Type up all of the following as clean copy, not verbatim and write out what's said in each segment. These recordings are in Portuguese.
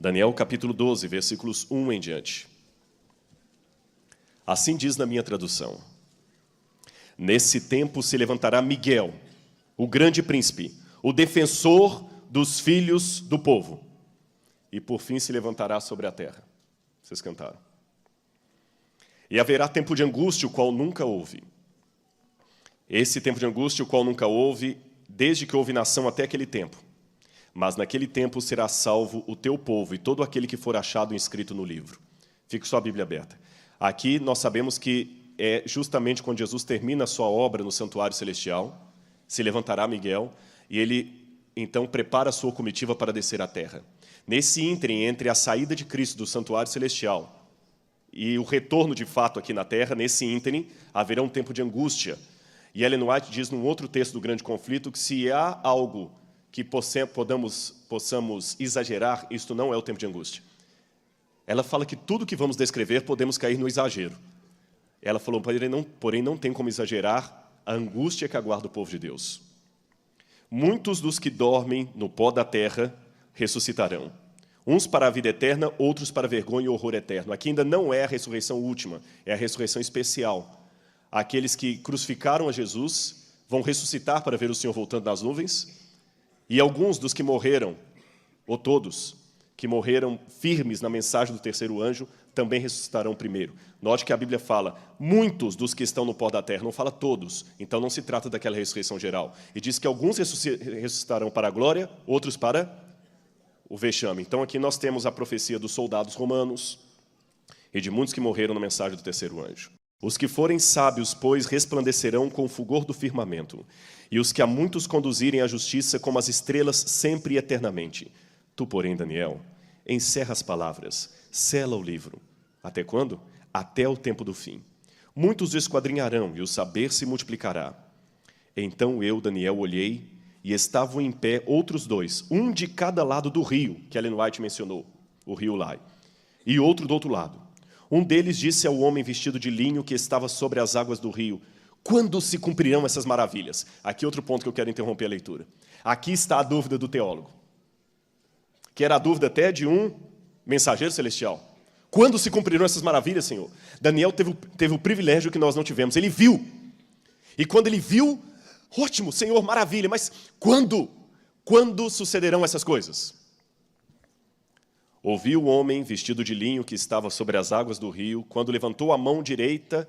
Daniel capítulo 12, versículos 1 em diante. Assim diz na minha tradução: Nesse tempo se levantará Miguel, o grande príncipe, o defensor dos filhos do povo, e por fim se levantará sobre a terra. Vocês cantaram. E haverá tempo de angústia, o qual nunca houve. Esse tempo de angústia, o qual nunca houve, desde que houve nação até aquele tempo. Mas naquele tempo será salvo o teu povo e todo aquele que for achado inscrito no livro. Fique sua Bíblia aberta. Aqui nós sabemos que é justamente quando Jesus termina a sua obra no santuário celestial, se levantará Miguel, e ele então prepara a sua comitiva para descer à terra. Nesse ínterim, entre a saída de Cristo do santuário celestial e o retorno de fato aqui na terra, nesse ínterim, haverá um tempo de angústia. E Ellen White diz num outro texto do Grande Conflito que se há algo que possamos exagerar, isto não é o tempo de angústia. Ela fala que tudo que vamos descrever podemos cair no exagero. Ela falou, porém não tem como exagerar a angústia que aguarda o povo de Deus. Muitos dos que dormem no pó da terra ressuscitarão. Uns para a vida eterna, outros para a vergonha e horror eterno. Aqui ainda não é a ressurreição última, é a ressurreição especial. Aqueles que crucificaram a Jesus vão ressuscitar para ver o Senhor voltando nas nuvens. E alguns dos que morreram, ou todos, que morreram firmes na mensagem do terceiro anjo, também ressuscitarão primeiro. Note que a Bíblia fala, muitos dos que estão no pó da terra, não fala todos, então não se trata daquela ressurreição geral. E diz que alguns ressuscitarão para a glória, outros para o vexame. Então aqui nós temos a profecia dos soldados romanos e de muitos que morreram na mensagem do terceiro anjo. Os que forem sábios, pois, resplandecerão com o fulgor do firmamento, e os que a muitos conduzirem à justiça como as estrelas sempre e eternamente. Tu, porém, Daniel, encerra as palavras, sela o livro. Até quando? Até o tempo do fim. Muitos esquadrinharão, e o saber se multiplicará. Então eu, Daniel, olhei, e estavam em pé outros dois, um de cada lado do rio, que Ellen White mencionou, o rio Lai, e outro do outro lado. Um deles disse ao homem vestido de linho que estava sobre as águas do rio, quando se cumprirão essas maravilhas? Aqui outro ponto que eu quero interromper a leitura. Aqui está a dúvida do teólogo, que era a dúvida até de um mensageiro celestial. Quando se cumprirão essas maravilhas, Senhor? Daniel teve o privilégio que nós não tivemos. Ele viu. E quando ele viu, ótimo, Senhor, maravilha, mas quando? Quando sucederão essas coisas? Ouvi o homem vestido de linho que estava sobre as águas do rio, quando levantou a mão direita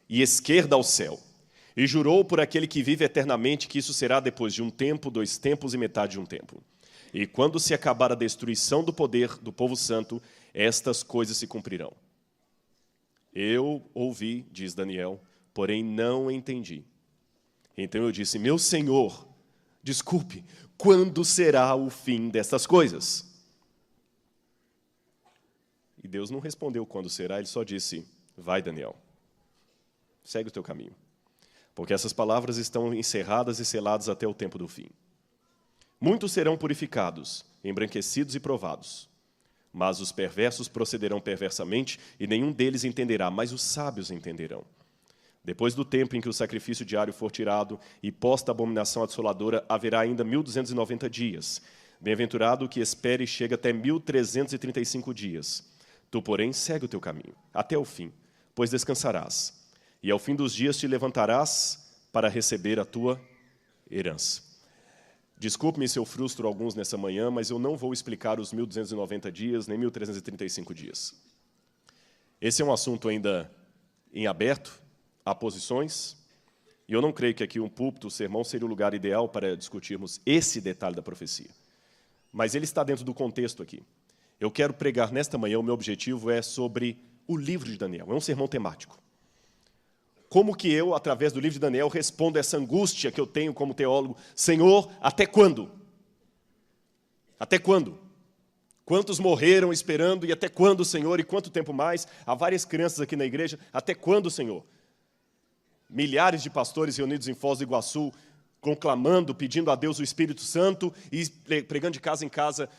e esquerda ao céu, e jurou por aquele que vive eternamente que isso será depois de um tempo, 2 tempos e metade de um tempo. E quando se acabar a destruição do poder do povo santo, estas coisas se cumprirão. Eu ouvi, diz Daniel, porém não entendi. Então eu disse, meu Senhor, desculpe, quando será o fim destas coisas? E Deus não respondeu quando será, ele só disse, vai, Daniel, segue o teu caminho, porque essas palavras estão encerradas e seladas até o tempo do fim. Muitos serão purificados, embranquecidos e provados, mas os perversos procederão perversamente e nenhum deles entenderá, mas os sábios entenderão. Depois do tempo em que o sacrifício diário for tirado e posta a abominação assoladora, haverá ainda 1290 dias. Bem-aventurado o que espere e chega até 1335 dias. Tu, porém, segue o teu caminho, até o fim, pois descansarás. E ao fim dos dias te levantarás para receber a tua herança. Desculpe-me se eu frustro alguns nessa manhã, mas eu não vou explicar os 1290 dias, nem 1335 dias. Esse é um assunto ainda em aberto, há posições, e eu não creio que aqui um púlpito, o sermão, seria o lugar ideal para discutirmos esse detalhe da profecia. Mas ele está dentro do contexto aqui. Eu quero pregar nesta manhã, o meu objetivo é sobre o livro de Daniel, é um sermão temático. Como que eu, através do livro de Daniel, respondo a essa angústia que eu tenho como teólogo? Senhor, até quando? Até quando? Quantos morreram esperando e até quando, Senhor? E quanto tempo mais? Há várias crianças aqui na igreja, até quando, Senhor? Milhares de pastores reunidos em Foz do Iguaçu, conclamando, pedindo a Deus o Espírito Santo e pregando de casa em casa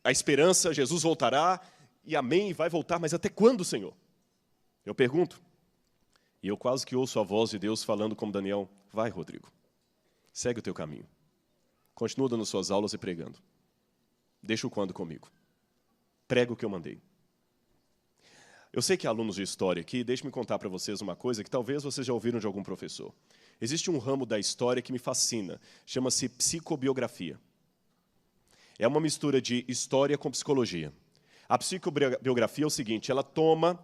a esperança, Jesus voltará, e amém, vai voltar, mas até quando, Senhor? Eu pergunto. E eu quase que ouço a voz de Deus falando como Daniel, vai, Rodrigo, segue o teu caminho. Continua dando suas aulas e pregando. Deixa o quando comigo. prega o que eu mandei. Eu sei que há alunos de história aqui, deixe-me contar para vocês uma coisa que talvez vocês já ouviram de algum professor. Existe um ramo da história que me fascina, chama-se psicobiografia. É uma mistura de história com psicologia. A psicobiografia é o seguinte, ela toma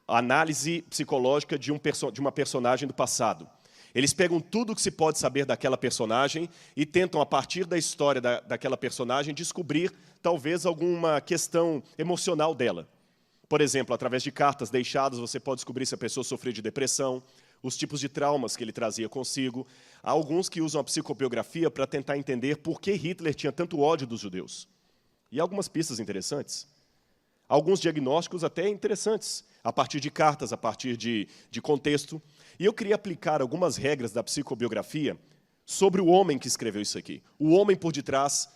a análise psicológica de uma personagem do passado. Eles pegam tudo o que se pode saber daquela personagem e tentam, a partir da história daquela personagem, descobrir, talvez, alguma questão emocional dela. Por exemplo, através de cartas deixadas, você pode descobrir se a pessoa sofreu de depressão, os tipos de traumas que ele trazia consigo. Há alguns que usam a psicobiografia para tentar entender por que Hitler tinha tanto ódio dos judeus. E há algumas pistas interessantes. Alguns diagnósticos até interessantes, a partir de cartas, a partir de contexto. E eu queria aplicar algumas regras da psicobiografia sobre o homem que escreveu isso aqui. O homem por detrás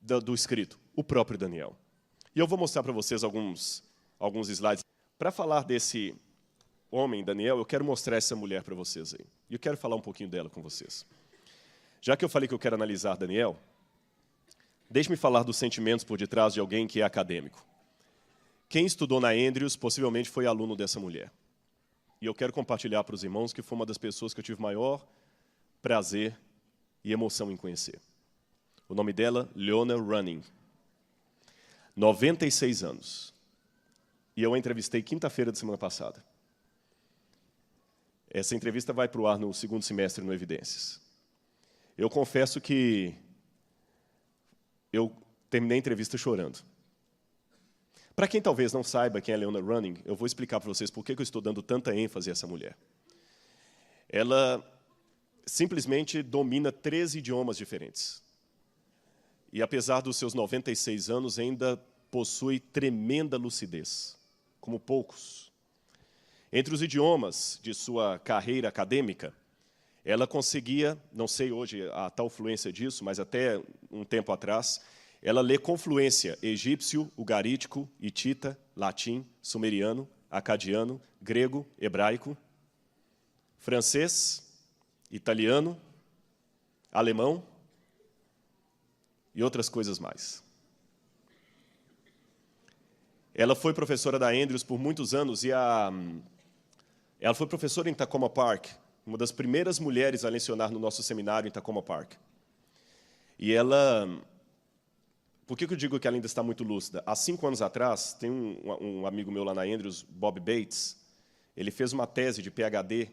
do escrito, o próprio Daniel. E eu vou mostrar para vocês alguns slides. Para falar desse homem, Daniel, eu quero mostrar essa mulher para vocês aí. E eu quero falar um pouquinho dela com vocês. Já que eu falei que eu quero analisar Daniel, deixe-me falar dos sentimentos por detrás de alguém que é acadêmico. Quem estudou na Andrews possivelmente foi aluno dessa mulher. E eu quero compartilhar para os irmãos que foi uma das pessoas que eu tive maior prazer e emoção em conhecer. O nome dela, Leona Running. 96 anos. E eu a entrevistei quinta-feira da semana passada. Essa entrevista vai para o ar no segundo semestre no Evidências. Eu confesso que eu terminei a entrevista chorando. Para quem talvez não saiba quem é Leona Running, eu vou explicar para vocês por que eu estou dando tanta ênfase a essa mulher. Ela simplesmente domina 13 idiomas diferentes. E, apesar dos seus 96 anos, ainda possui tremenda lucidez, como poucos. Entre os idiomas de sua carreira acadêmica, ela conseguia, não sei hoje a tal fluência disso, mas até um tempo atrás, ela lê com fluência egípcio, ugarítico, hitita, latim, sumeriano, acadiano, grego, hebraico, francês, italiano, alemão e outras coisas mais. Ela foi professora da Andrews por muitos anos e ela foi professora em Takoma Park, uma das primeiras mulheres a lecionar no nosso seminário em Takoma Park. E ela... Por que eu digo que ela ainda está muito lúcida? Há 5 anos atrás, tem um amigo meu lá na Andrews, Bob Bates, ele fez uma tese de PhD,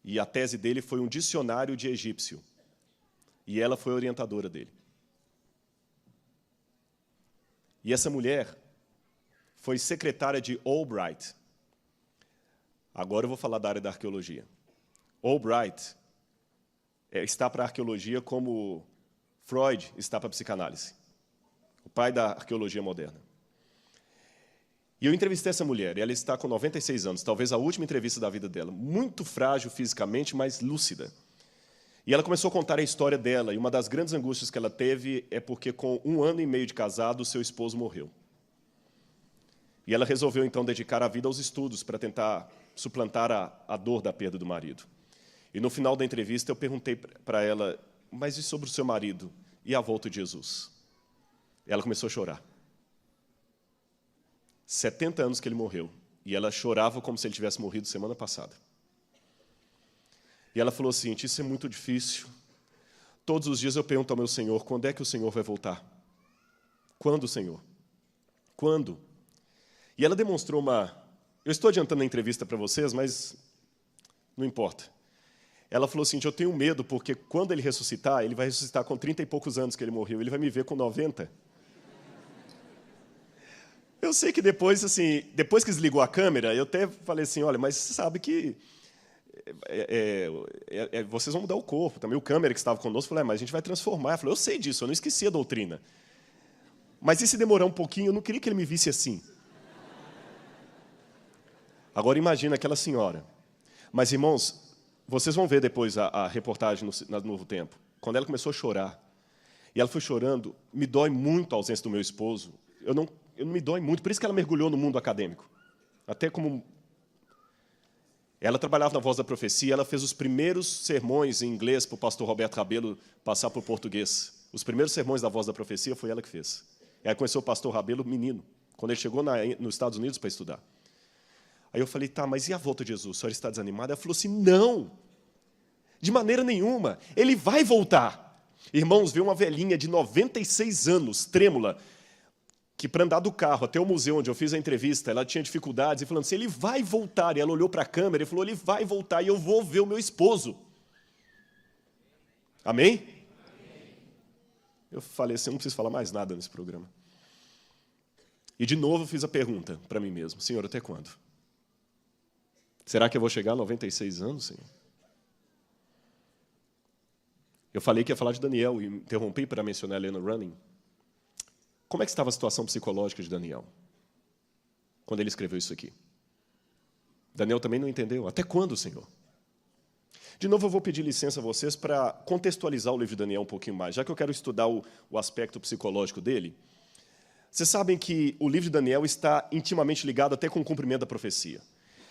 e a tese dele foi um dicionário de egípcio. E ela foi orientadora dele. E essa mulher foi secretária de Albright. Agora eu vou falar da área da arqueologia. Albright está para a arqueologia como Freud está para a psicanálise. O pai da arqueologia moderna. E eu entrevistei essa mulher, e ela está com 96 anos, talvez a última entrevista da vida dela, muito frágil fisicamente, mas lúcida. E ela começou a contar a história dela, e uma das grandes angústias que ela teve é porque, com 1 ano e meio de casado, seu esposo morreu. E ela resolveu, então, dedicar a vida aos estudos para tentar suplantar a dor da perda do marido. E, no final da entrevista, eu perguntei para ela, mas e sobre o seu marido e a volta de Jesus? Ela começou a chorar. 70 anos que ele morreu. E ela chorava como se ele tivesse morrido semana passada. E ela falou assim, isso é muito difícil. Todos os dias eu pergunto ao meu Senhor, quando é que o Senhor vai voltar? Quando, Senhor? Quando? E ela demonstrou uma... Eu estou adiantando a entrevista para vocês, mas não importa. Ela falou assim, eu tenho medo, porque quando ele ressuscitar, ele vai ressuscitar com 30 e poucos anos que ele morreu, ele vai me ver com 90. Eu sei que depois que desligou a câmera, eu até falei assim, olha, mas você sabe que vocês vão mudar o corpo. Também o câmera que estava conosco falou, mas a gente vai transformar. Ela falou, eu sei disso, eu não esqueci a doutrina. Mas e se demorar um pouquinho, eu não queria que ele me visse assim. Agora imagina aquela senhora. Mas, irmãos, vocês vão ver depois a reportagem no Novo Tempo. Quando ela começou a chorar, e ela foi chorando, me dói muito a ausência do meu esposo. Eu não me dói muito, por isso que ela mergulhou no mundo acadêmico. Até como... Ela trabalhava na Voz da Profecia, ela fez os primeiros sermões em inglês para o pastor Roberto Rabelo passar para o português. Os primeiros sermões da Voz da Profecia foi ela que fez. E aí conheceu o pastor Rabelo, menino, quando ele chegou nos Estados Unidos para estudar. Aí eu falei, tá, mas e a volta de Jesus? A senhora está desanimada? Ela falou assim, não, de maneira nenhuma, ele vai voltar. Irmãos, veio uma velhinha de 96 anos, trêmula, que para andar do carro até o museu onde eu fiz a entrevista, ela tinha dificuldades, e falando assim, ele vai voltar. E ela olhou para a câmera e falou, ele vai voltar e eu vou ver o meu esposo. Amém? Eu falei assim, eu não preciso falar mais nada nesse programa. E de novo eu fiz a pergunta para mim mesmo, Senhor, até quando? Será que eu vou chegar a 96 anos, Senhor? Eu falei que ia falar de Daniel e interrompi para mencionar Helena Running. Como é que estava a situação psicológica de Daniel quando ele escreveu isso aqui? Daniel também não entendeu. Até quando, Senhor? De novo, eu vou pedir licença a vocês para contextualizar o livro de Daniel um pouquinho mais, já que eu quero estudar o aspecto psicológico dele. Vocês sabem que o livro de Daniel está intimamente ligado até com o cumprimento da profecia.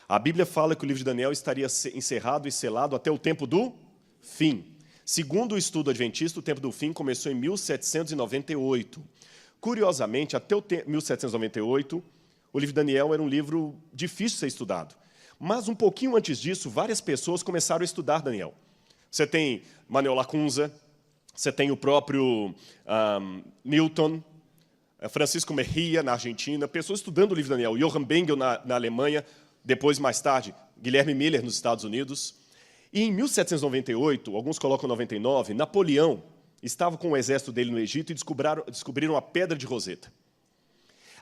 A Bíblia fala que o livro de Daniel estaria encerrado e selado até o tempo do fim. Segundo o estudo adventista, o tempo do fim começou em 1798. Curiosamente, até 1798, o livro de Daniel era um livro difícil de ser estudado. Mas, um pouquinho antes disso, várias pessoas começaram a estudar Daniel. Você tem Manuel Lacunza, você tem o próprio Newton, Francisco Mejia, na Argentina, pessoas estudando o livro de Daniel, Johann Bengel, na Alemanha, depois, mais tarde, Guilherme Miller, nos Estados Unidos. E em 1798, alguns colocam 99, Napoleão estava com o exército dele no Egito e descobriram a Pedra de Roseta.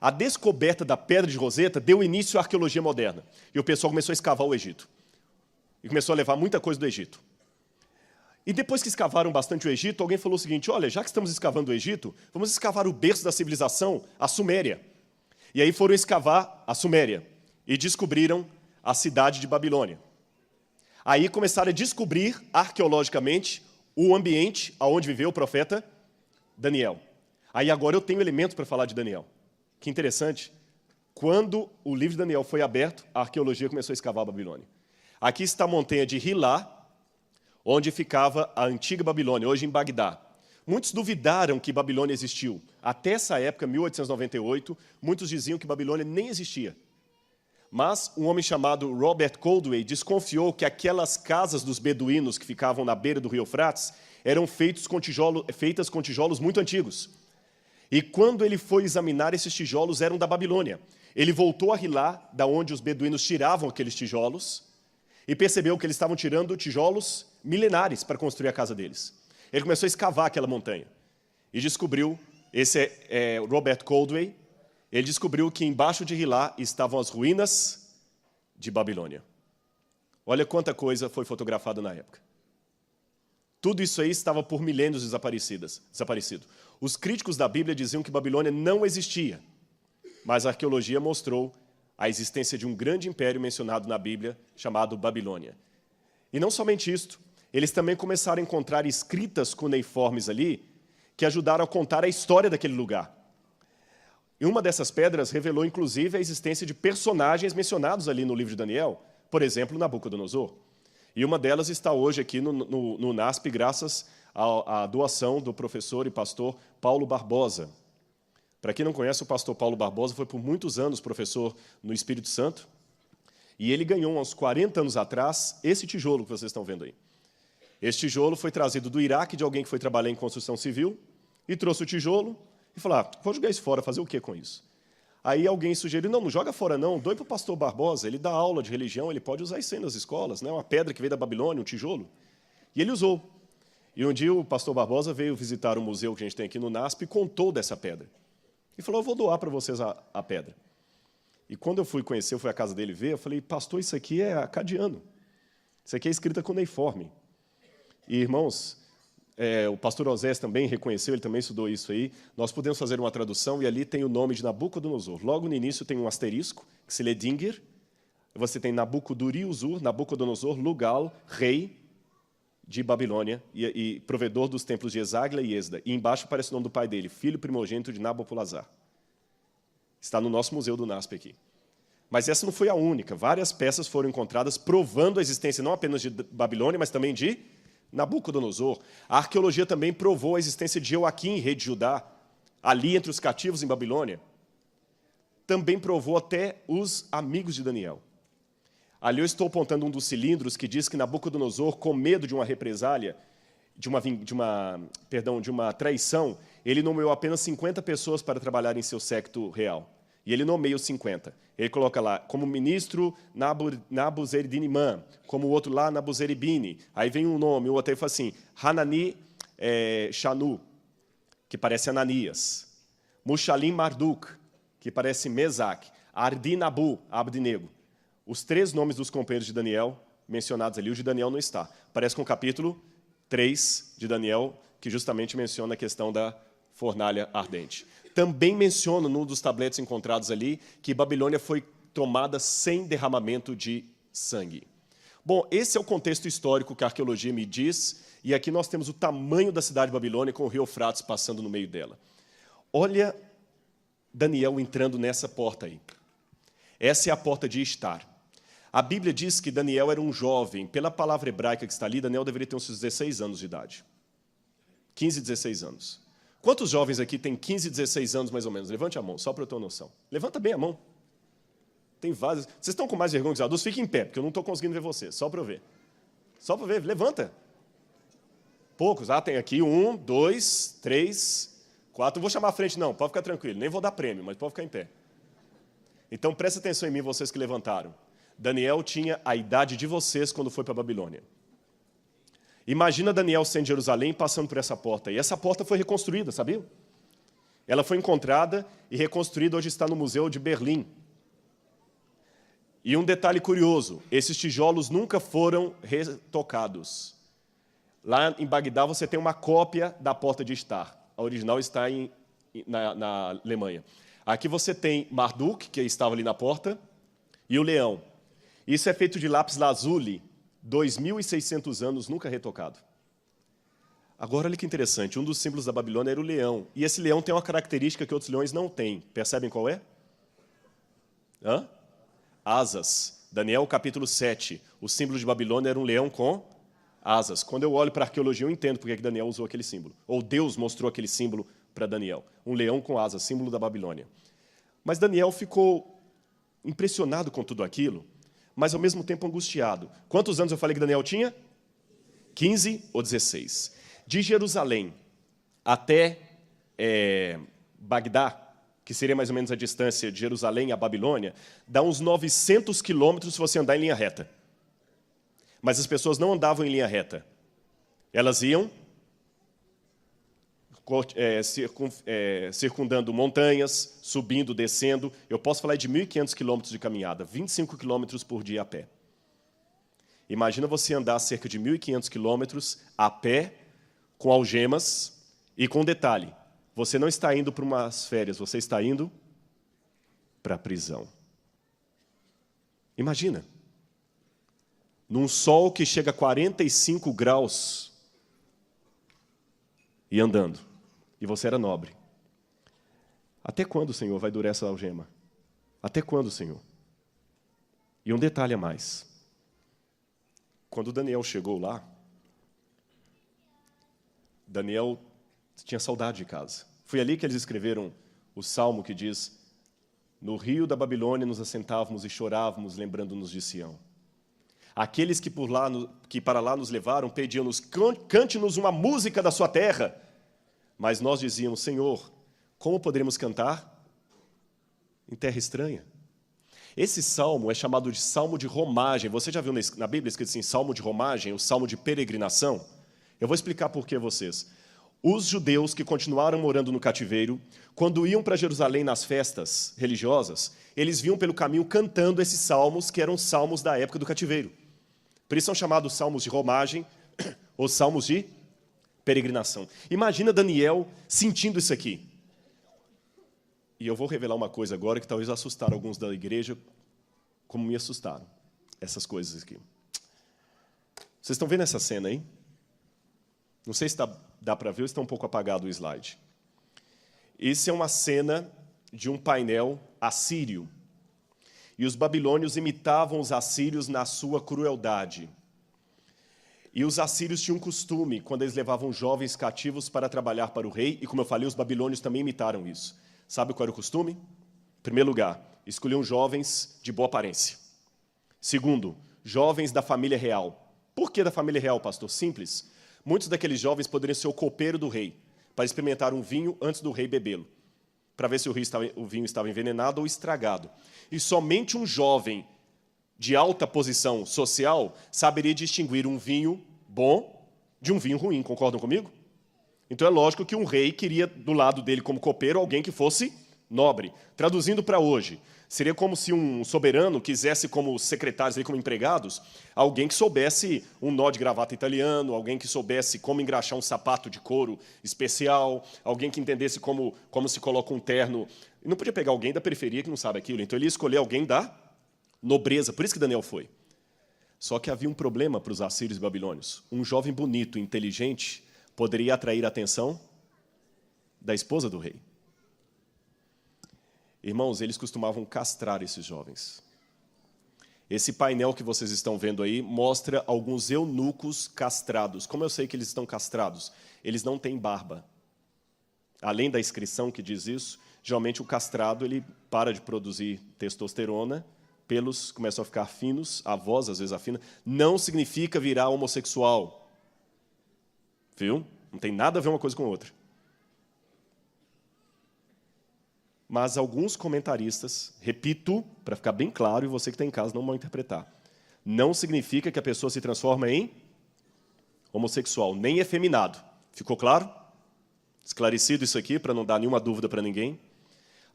A descoberta da Pedra de Roseta deu início à arqueologia moderna. E o pessoal começou a escavar o Egito. E começou a levar muita coisa do Egito. E depois que escavaram bastante o Egito, alguém falou o seguinte, olha, já que estamos escavando o Egito, vamos escavar o berço da civilização, a Suméria. E aí foram escavar a Suméria e descobriram a cidade de Babilônia. Aí começaram a descobrir, arqueologicamente, o ambiente onde viveu o profeta Daniel. Aí agora eu tenho elementos para falar de Daniel. Que interessante. Quando o livro de Daniel foi aberto, a arqueologia começou a escavar a Babilônia. Aqui está a montanha de Hilá, onde ficava a antiga Babilônia, hoje em Bagdá. Muitos duvidaram que Babilônia existiu. Até essa época, 1898, muitos diziam que Babilônia nem existia. Mas um homem chamado Robert Coldway desconfiou que aquelas casas dos beduínos que ficavam na beira do rio Eufrates eram feitas com tijolos muito antigos. E quando ele foi examinar, esses tijolos eram da Babilônia. Ele voltou a Hilá, da onde os beduínos tiravam aqueles tijolos, e percebeu que eles estavam tirando tijolos milenares para construir a casa deles. Ele começou a escavar aquela montanha e descobriu, esse é Robert Coldway, ele descobriu que embaixo de Hilá estavam as ruínas de Babilônia. Olha quanta coisa foi fotografada na época. Tudo isso aí estava por milênios desaparecido. Os críticos da Bíblia diziam que Babilônia não existia, mas a arqueologia mostrou a existência de um grande império mencionado na Bíblia, chamado Babilônia. E não somente isto, eles também começaram a encontrar escritas cuneiformes ali, que ajudaram a contar a história daquele lugar. E uma dessas pedras revelou, inclusive, a existência de personagens mencionados ali no livro de Daniel, por exemplo, Nabucodonosor. E uma delas está hoje aqui no NASP, graças à doação do professor e pastor Paulo Barbosa. Para quem não conhece, o pastor Paulo Barbosa foi por muitos anos professor no Espírito Santo, e ele ganhou, uns 40 anos atrás, esse tijolo que vocês estão vendo aí. Esse tijolo foi trazido do Iraque, de alguém que foi trabalhar em construção civil, e trouxe o tijolo e falou, vou jogar isso fora, fazer o que com isso? Aí alguém sugeriu, não joga fora não, doe para o pastor Barbosa, ele dá aula de religião, ele pode usar isso aí nas escolas, né? Uma pedra que veio da Babilônia, um tijolo. E ele usou. E um dia o pastor Barbosa veio visitar o museu que a gente tem aqui no NASP e contou dessa pedra. E falou, eu vou doar para vocês a pedra. E quando eu fui conhecer, eu fui à casa dele ver, eu falei, pastor, isso aqui é acadiano. Isso aqui é escrita cuneiforme. E, irmãos, o pastor Osés também reconheceu, ele também estudou isso aí. Nós podemos fazer uma tradução e ali tem o nome de Nabucodonosor. Logo no início tem um asterisco, que se lê Dingir. Você tem Nabucoduri-Uzur, Nabucodonosor, Lugal, rei de Babilônia e provedor dos templos de Esagla e Esda. E embaixo aparece o nome do pai dele, filho primogênito de Nabopolassar. Está no nosso museu do NASP aqui. Mas essa não foi a única. Várias peças foram encontradas provando a existência não apenas de Babilônia, mas também de Nabucodonosor. A arqueologia também provou a existência de Joaquim, rei de Judá, ali entre os cativos em Babilônia, também provou até os amigos de Daniel. Ali eu estou apontando um dos cilindros que diz que Nabucodonosor, com medo de uma represália, de uma traição, ele nomeou apenas 50 pessoas para trabalhar em seu séquito real. E ele nomeia os 50. Ele coloca lá, como ministro Nabuzeridinimã, como o outro lá, Nabuzeribine. Aí vem um nome, o outro aí fala assim, Hanani Shanu, que parece Ananias. Mushalim Marduk, que parece Mesaque. Ardinabu, Abdinego. Os 3 nomes dos companheiros de Daniel mencionados ali, o de Daniel não está. Parece com o capítulo 3 de Daniel, que justamente menciona a questão da fornalha ardente. Também menciona, num dos tabletes encontrados ali, que Babilônia foi tomada sem derramamento de sangue. Bom, esse é o contexto histórico que a arqueologia me diz, e aqui nós temos o tamanho da cidade de Babilônia com o rio Eufrates passando no meio dela. Olha Daniel entrando nessa porta aí. Essa é a porta de Estar. A Bíblia diz que Daniel era um jovem. Pela palavra hebraica que está ali, Daniel deveria ter uns 16 anos de idade. 15, 16 anos. Quantos jovens aqui têm 15, 16 anos, mais ou menos? Levante a mão, só para eu ter uma noção. Levanta bem a mão. Tem vários. Vocês estão com mais vergonha que os adultos? Fiquem em pé, porque eu não estou conseguindo ver vocês. Só para eu ver. Só para ver. Levanta. Poucos. Ah, tem aqui 1, 2, 3, 4. Não vou chamar à frente, não. Pode ficar tranquilo. Nem vou dar prêmio, mas pode ficar em pé. Então, presta atenção em mim, vocês que levantaram. Daniel tinha a idade de vocês quando foi para a Babilônia. Imagina Daniel sendo em Jerusalém passando por essa porta. E essa porta foi reconstruída, sabia? Ela foi encontrada e reconstruída, hoje está no Museu de Berlim. E um detalhe curioso, esses tijolos nunca foram retocados. Lá em Bagdá você tem uma cópia da porta de Estar. A original está na Alemanha. Aqui você tem Marduk, que estava ali na porta, e o leão. Isso é feito de lápis lazuli, 2.600 anos, nunca retocado. Agora, olha que interessante, um dos símbolos da Babilônia era o leão. E esse leão tem uma característica que outros leões não têm. Percebem qual é? Asas. Daniel, capítulo 7. O símbolo de Babilônia era um leão com asas. Quando eu olho para a arqueologia, eu entendo porque que Daniel usou aquele símbolo. Ou Deus mostrou aquele símbolo para Daniel. Um leão com asas, símbolo da Babilônia. Mas Daniel ficou impressionado com tudo aquilo, mas ao mesmo tempo angustiado. Quantos anos eu falei que Daniel tinha? 15 ou 16. De Jerusalém até Bagdá, que seria mais ou menos a distância de Jerusalém a Babilônia, dá uns 900 quilômetros se você andar em linha reta. Mas as pessoas não andavam em linha reta. Elas iam circundando montanhas, subindo, descendo. Eu posso falar de 1.500 quilômetros de caminhada, 25 quilômetros por dia a pé. Imagina você andar cerca de 1.500 quilômetros a pé, com algemas e com detalhe. Você não está indo para umas férias, você está indo para a prisão. Imagina. Num sol que chega a 45 graus e andando. E você era nobre. Até quando, Senhor, vai durar essa algema? Até quando, Senhor? E um detalhe a mais. Quando Daniel chegou lá, Daniel tinha saudade de casa. Foi ali que eles escreveram o salmo que diz: no rio da Babilônia nos assentávamos e chorávamos, lembrando-nos de Sião. Aqueles que para lá nos levaram pediam-nos: cante-nos uma música da sua terra. Mas nós dizíamos: Senhor, como poderemos cantar em terra estranha? Esse salmo é chamado de salmo de romagem. Você já viu na Bíblia escrito assim, salmo de romagem, o salmo de peregrinação? Eu vou explicar por que vocês. Os judeus que continuaram morando no cativeiro, quando iam para Jerusalém nas festas religiosas, eles vinham pelo caminho cantando esses salmos, que eram salmos da época do cativeiro. Por isso são chamados salmos de romagem ou salmos de peregrinação. Imagina Daniel sentindo isso aqui. E eu vou revelar uma coisa agora que talvez assustar alguns da igreja, como me assustaram, essas coisas aqui. Vocês estão vendo essa cena aí? Não sei se dá para ver ou está um pouco apagado o slide. Essa é uma cena de um painel assírio. E os babilônios imitavam os assírios na sua crueldade. E os assírios tinham um costume, quando eles levavam jovens cativos para trabalhar para o rei, e como eu falei, os babilônios também imitaram isso. Sabe qual era o costume? Em primeiro lugar, escolhiam jovens de boa aparência. Segundo, jovens da família real. Por que da família real, pastor? Simples. Muitos daqueles jovens poderiam ser o copeiro do rei, para experimentar um vinho antes do rei bebê-lo, para ver se o vinho estava envenenado ou estragado. E somente um jovem de alta posição social saberia distinguir um vinho bom de um vinho ruim. Concordam comigo? Então é lógico que um rei queria do lado dele como copeiro alguém que fosse nobre. Traduzindo para hoje, seria como se um soberano quisesse como secretários, como empregados, alguém que soubesse um nó de gravata italiano, alguém que soubesse como engraxar um sapato de couro especial, alguém que entendesse como se coloca um terno. E não podia pegar alguém da periferia que não sabe aquilo, então ele ia escolher alguém da nobreza, por isso que Daniel foi. Só que havia um problema para os assírios e babilônios. Um jovem bonito, inteligente, poderia atrair a atenção da esposa do rei. Irmãos, eles costumavam castrar esses jovens. Esse painel que vocês estão vendo aí mostra alguns eunucos castrados. Como eu sei que eles estão castrados? Eles não têm barba. Além da inscrição que diz isso, geralmente o castrado ele para de produzir testosterona, pelos começam a ficar finos, a voz às vezes afina. Não significa virar homossexual. Viu? Não tem nada a ver uma coisa com a outra. Mas alguns comentaristas, repito, para ficar bem claro, e você que está em casa não vai interpretar, não significa que a pessoa se transforma em homossexual, nem efeminado. Ficou claro? Esclarecido isso aqui, para não dar nenhuma dúvida para ninguém.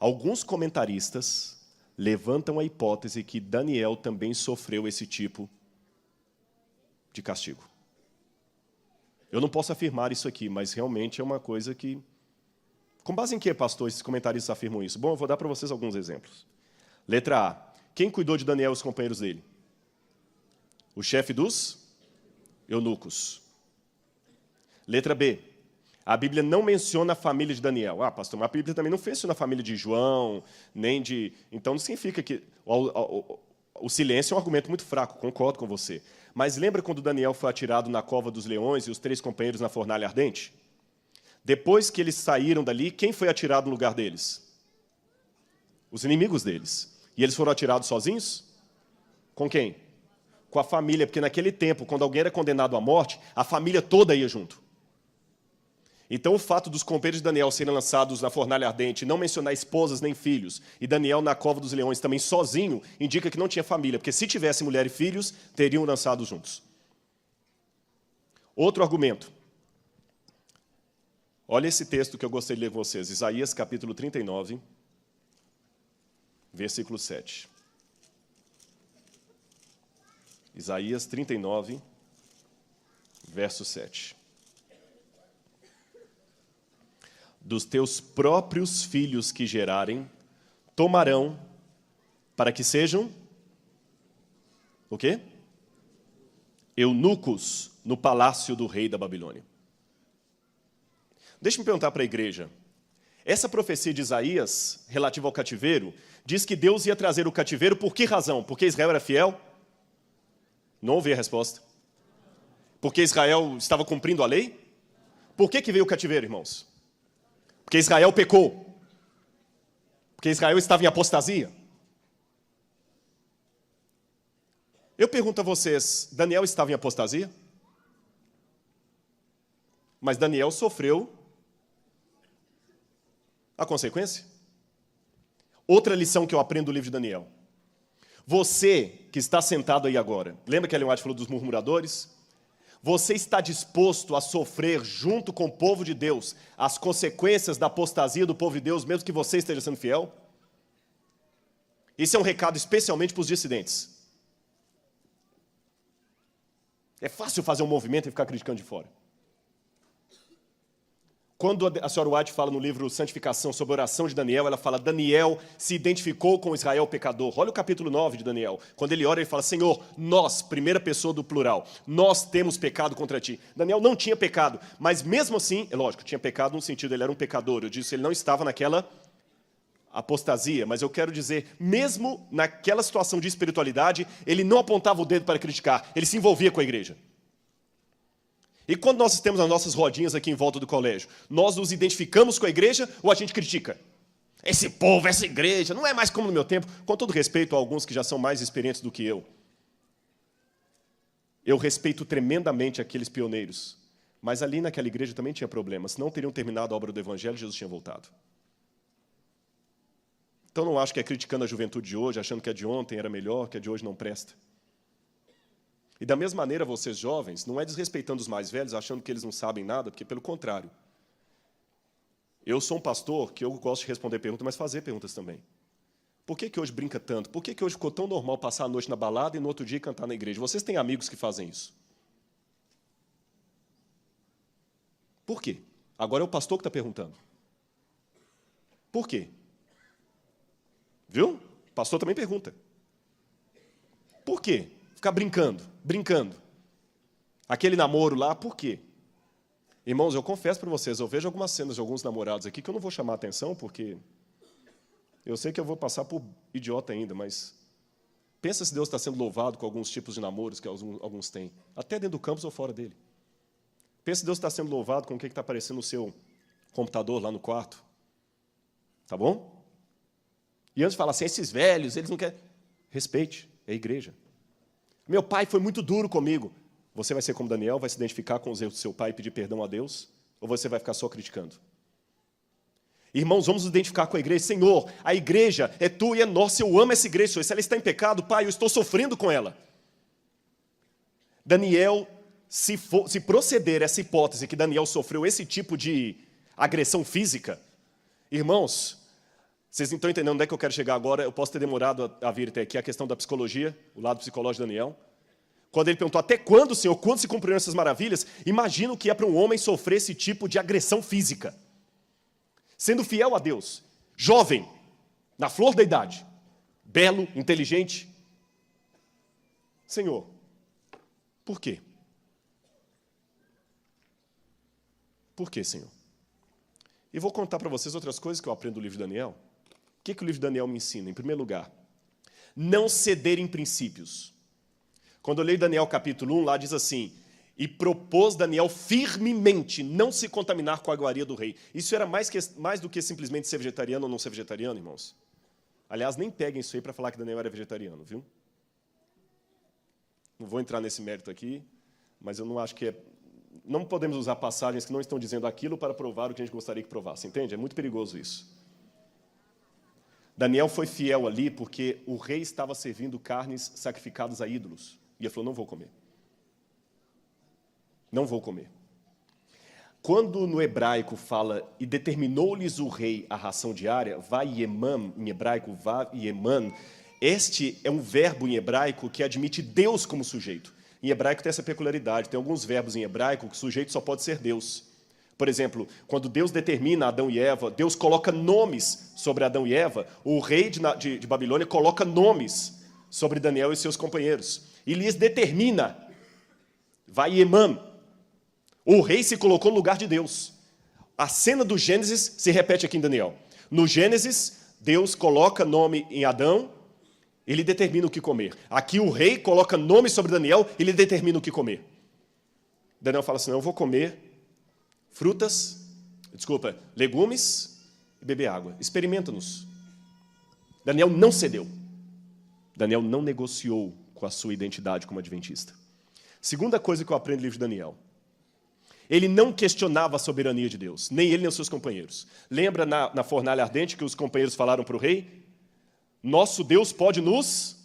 Alguns comentaristas levantam a hipótese que Daniel também sofreu esse tipo de castigo. Eu não posso afirmar isso aqui, mas realmente é uma coisa que... Com base em que, pastor, esses comentaristas afirmam isso? Bom, eu vou dar para vocês alguns exemplos. Letra A. Quem cuidou de Daniel e os companheiros dele? O chefe dos eunucos. Letra B. A Bíblia não menciona a família de Daniel. Ah, pastor, mas a Bíblia também não menciona a família de João, nem de... Então, não significa que... O silêncio é um argumento muito fraco, concordo com você. Mas lembra quando Daniel foi atirado na cova dos leões e os 3 companheiros na fornalha ardente? Depois que eles saíram dali, quem foi atirado no lugar deles? Os inimigos deles. E eles foram atirados sozinhos? Com quem? Com a família, porque naquele tempo, quando alguém era condenado à morte, a família toda ia junto. Então, o fato dos companheiros de Daniel serem lançados na fornalha ardente, não mencionar esposas nem filhos, e Daniel na cova dos leões também sozinho, indica que não tinha família, porque se tivesse mulher e filhos, teriam lançados juntos. Outro argumento. Olha esse texto que eu gostaria de ler com vocês. Isaías, capítulo 39, versículo 7. Isaías 39, verso 7. Dos teus próprios filhos que gerarem, tomarão para que sejam o quê? Eunucos no palácio do rei da Babilônia. Deixa eu perguntar para a igreja. Essa profecia de Isaías, relativa ao cativeiro, diz que Deus ia trazer o cativeiro por que razão? Porque Israel era fiel? Não ouvi a resposta. Porque Israel estava cumprindo a lei? Por que veio o cativeiro, irmãos? Porque Israel pecou. Porque Israel estava em apostasia. Eu pergunto a vocês, Daniel estava em apostasia? Mas Daniel sofreu a consequência. Outra lição que eu aprendo do livro de Daniel. Você que está sentado aí agora, lembra que a Ellen White falou dos murmuradores? Você está disposto a sofrer junto com o povo de Deus as consequências da apostasia do povo de Deus, mesmo que você esteja sendo fiel? Isso é um recado especialmente para os dissidentes. É fácil fazer um movimento e ficar criticando de fora. Quando a senhora White fala no livro Santificação sobre a oração de Daniel, ela fala, Daniel se identificou com Israel pecador. Olha o capítulo 9 de Daniel. Quando ele ora, ele fala, Senhor, nós, primeira pessoa do plural, nós temos pecado contra ti. Daniel não tinha pecado, mas mesmo assim, é lógico, tinha pecado no sentido, ele era um pecador. Eu disse, ele não estava naquela apostasia, mas eu quero dizer, mesmo naquela situação de espiritualidade, ele não apontava o dedo para criticar, ele se envolvia com a igreja. E quando nós temos as nossas rodinhas aqui em volta do colégio, nós nos identificamos com a igreja ou a gente critica? Esse povo, essa igreja, não é mais como no meu tempo. Com todo respeito a alguns que já são mais experientes do que eu respeito tremendamente aqueles pioneiros. Mas ali naquela igreja também tinha problemas. Se não teriam terminado a obra do Evangelho, Jesus tinha voltado. Então não acho que é criticando a juventude de hoje, achando que a de ontem era melhor, que a de hoje não presta. E da mesma maneira, vocês jovens, não é desrespeitando os mais velhos, achando que eles não sabem nada, porque pelo contrário. Eu sou um pastor que eu gosto de responder perguntas, mas fazer perguntas também. Por que hoje brinca tanto? Por que hoje ficou tão normal passar a noite na balada e no outro dia cantar na igreja? Vocês têm amigos que fazem isso? Por quê? Agora é o pastor que está perguntando. Por quê? Viu? O pastor também pergunta. Por quê? Ficar brincando. Aquele namoro lá, por quê? Irmãos, eu confesso para vocês, eu vejo algumas cenas de alguns namorados aqui que eu não vou chamar a atenção, porque eu sei que eu vou passar por idiota ainda, mas pensa se Deus está sendo louvado com alguns tipos de namoros que alguns têm, até dentro do campus ou fora dele. Pensa se Deus está sendo louvado com o que está aparecendo no seu computador lá no quarto. Tá bom? E antes de falar assim, esses velhos, eles não querem... Respeite, é a igreja. Meu pai foi muito duro comigo. Você vai ser como Daniel, vai se identificar com os erros do seu pai e pedir perdão a Deus? Ou você vai ficar só criticando? Irmãos, vamos nos identificar com a igreja. Senhor, a igreja é tua e é nossa. Eu amo essa igreja, Senhor. Se ela está em pecado, Pai, eu estou sofrendo com ela. Daniel, se proceder essa hipótese que Daniel sofreu esse tipo de agressão física, irmãos, vocês não estão entendendo onde é que eu quero chegar agora. Eu posso ter demorado a vir até aqui, a questão da psicologia, o lado psicológico de Daniel. Quando ele perguntou, até quando, Senhor, quando se cumpriram essas maravilhas? Imagina o que é para um homem sofrer esse tipo de agressão física. Sendo fiel a Deus, jovem, na flor da idade, belo, inteligente. Senhor, por quê? Por quê, Senhor? E vou contar para vocês outras coisas que eu aprendo do livro de Daniel. O que o livro de Daniel me ensina? Em primeiro lugar, não ceder em princípios. Quando eu leio Daniel capítulo 1, lá diz assim, e propôs Daniel firmemente não se contaminar com a iguaria do rei. Isso era mais do que simplesmente ser vegetariano ou não ser vegetariano, irmãos. Aliás, nem peguem isso aí para falar que Daniel era vegetariano, viu? Não vou entrar nesse mérito aqui, mas eu não acho que é... Não podemos usar passagens que não estão dizendo aquilo para provar o que a gente gostaria que provasse, entende? É muito perigoso isso. Daniel foi fiel ali porque o rei estava servindo carnes sacrificadas a ídolos. E ele falou, não vou comer. Não vou comer. Quando no hebraico fala, e determinou-lhes o rei a ração diária, vayemam, em hebraico, vayeman, este é um verbo em hebraico que admite Deus como sujeito. Em hebraico tem essa peculiaridade, tem alguns verbos em hebraico que o sujeito só pode ser Deus. Por exemplo, quando Deus determina Adão e Eva, Deus coloca nomes sobre Adão e Eva, o rei de Babilônia coloca nomes sobre Daniel e seus companheiros. E lhes determina, vayemam, o rei se colocou no lugar de Deus. A cena do Gênesis se repete aqui em Daniel. No Gênesis, Deus coloca nome em Adão, ele determina o que comer. Aqui o rei coloca nome sobre Daniel, ele determina o que comer. Daniel fala assim, não, eu vou comer legumes e beber água. Experimenta-nos. Daniel não cedeu. Daniel não negociou com a sua identidade como adventista. Segunda coisa que eu aprendo no livro de Daniel. Ele não questionava a soberania de Deus, nem ele nem os seus companheiros. Lembra na fornalha ardente que os companheiros falaram para o rei? Nosso Deus pode nos